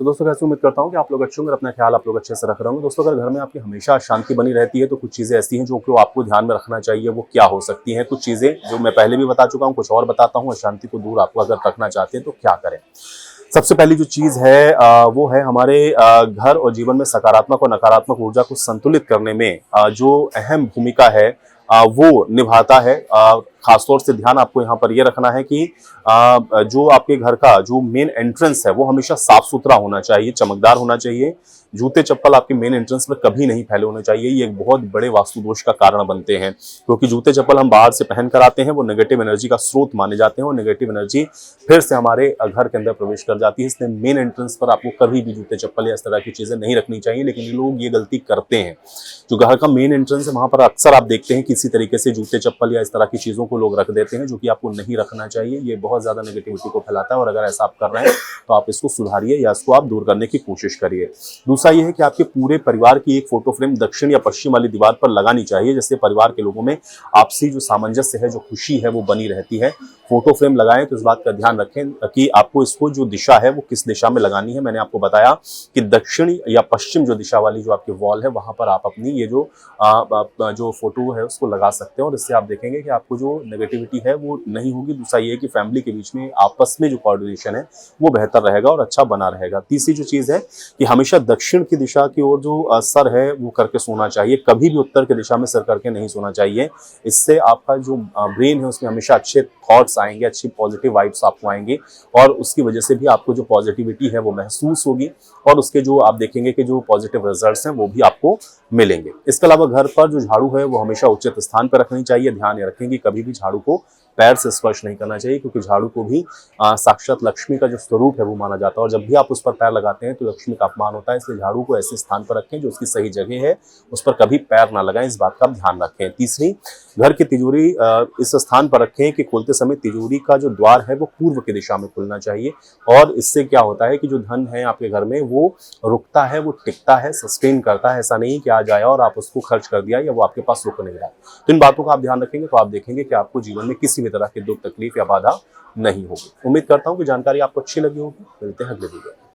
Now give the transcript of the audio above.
दोस्तों कैसे उम्मीद करता हूँ कि आप लोग अच्छे होंगे, अपना ख्याल आप लोग अच्छे से रख रहे होंगे। दोस्तों अगर घर में आपकी हमेशा शांति बनी रहती है तो कुछ चीज़ें ऐसी हैं जो कि आपको ध्यान में रखना चाहिए। वो क्या हो सकती हैं? कुछ चीज़ें जो मैं पहले भी बता चुका हूँ, कुछ और बताता हूँ। अशांति को दूर आपको अगर रखना चाहते हैं तो क्या करें? सबसे पहली जो चीज़ है वो है हमारे घर और जीवन में सकारात्मक और नकारात्मक ऊर्जा को संतुलित करने में जो अहम भूमिका है वो निभाता है। खासतौर से ध्यान आपको यहाँ पर ये रखना है कि जो आपके घर का जो मेन एंट्रेंस है वो हमेशा साफ सुथरा होना चाहिए, चमकदार होना चाहिए। जूते चप्पल आपके मेन एंट्रेंस पर कभी नहीं फैले होने चाहिए। ये एक बहुत बड़े वास्तु दोष का कारण बनते हैं, क्योंकि जूते चप्पल हम बाहर से पहन कर आते हैं, वो नेगेटिव एनर्जी का स्रोत माने जाते हैं और नेगेटिव एनर्जी फिर से हमारे घर के अंदर प्रवेश कर जाती है। इसलिए मेन एंट्रेंस पर आपको कभी भी जूते चप्पल या इस तरह की चीजें नहीं रखनी चाहिए। लेकिन ये लोग ये गलती करते हैं। जो घर का मेन एंट्रेंस है वहां पर अक्सर आप देखते हैं किसी तरीके से जूते चप्पल या इस तरह की चीजों को लोग रख देते हैं, जो कि आपको नहीं रखना चाहिए। ये बहुत ज्यादा नेगेटिविटी को फैलाता है और अगर ऐसा आप कर रहे हैं तो आप इसको सुधारिए या इसको आप दूर करने की कोशिश करिए। दूसरा ये है कि आपके पूरे परिवार की एक फोटो फ्रेम दक्षिण या पश्चिम वाली दीवार पर लगानी चाहिए, जिससे परिवार के लोगों में आपसी जो सामंजस्य है, जो खुशी है, वो बनी रहती है। फोटो फ्रेम लगाएं तो इस बात का ध्यान रखें कि आपको इसको जो दिशा है वो किस दिशा में लगानी है। मैंने आपको बताया कि दक्षिण या पश्चिम जो दिशा वाली जो आपकी वॉल है वहां पर आप अपनी ये जो फोटो है उसको लगा सकते हैं और इससे आप देखेंगे कि आपको जो नेगेटिविटी है वो नहीं होगी। दूसरा ये है कि फैमिली के बीच में आपस में जो कोऑर्डिनेशन है वो बेहतर रहेगा और अच्छा बना रहेगा। तीसरी जो चीज है कि हमेशा दक्षिण की दिशा की ओर जो सर है वो करके सोना चाहिए, कभी भी उत्तर की दिशा में सर करके नहीं सोना चाहिए। इससे आपका जो ब्रेन है उसमें हमेशा अच्छे थॉट्स आएंगे, अच्छी पॉजिटिव वाइब्स आपको आएंगे और उसकी वजह से भी आपको जो पॉजिटिविटी है वो महसूस होगी और उसके जो आप देखेंगे कि जो पॉजिटिव रिजल्ट्स हैं वो भी आपको मिलेंगे। इसके अलावा घर पर जो झाड़ू है वो हमेशा उचित स्थान पर रखनी चाहिए। ध्यान रखें कि कभी भी झाड़ू को पैर से स्पर्श नहीं करना चाहिए, क्योंकि झाड़ू को भी साक्षात लक्ष्मी का जो स्वरूप है वो माना जाता है और जब भी आप उस पर पैर लगाते हैं तो लक्ष्मी का अपमान होता है। इसलिए झाड़ू को ऐसे स्थान पर रखें जो उसकी सही जगह है, उस पर कभी पैर ना लगाएं, इस बात का ध्यान रखें। तीसरी, घर की तिजोरी इस स्थान पर रखें कि खोलते समय तिजोरी का जो द्वार है वो पूर्व की दिशा में खुलना चाहिए और इससे क्या होता है कि जो धन है आपके घर में वो रुकता है, वो टिकता है, सस्टेन करता है। ऐसा नहीं कि आ जाए और आप उसको खर्च कर दिया या वो आपके पास रुक नहीं रहा। तो इन बातों का आप ध्यान रखेंगे तो आप देखेंगे कि आपको जीवन में किसी भी तरह की दुख तकलीफ या बाधा नहीं होगी। उम्मीद करता हूं कि जानकारी आपको अच्छी लगी होगी। मिलते हैं अगले वीडियो में।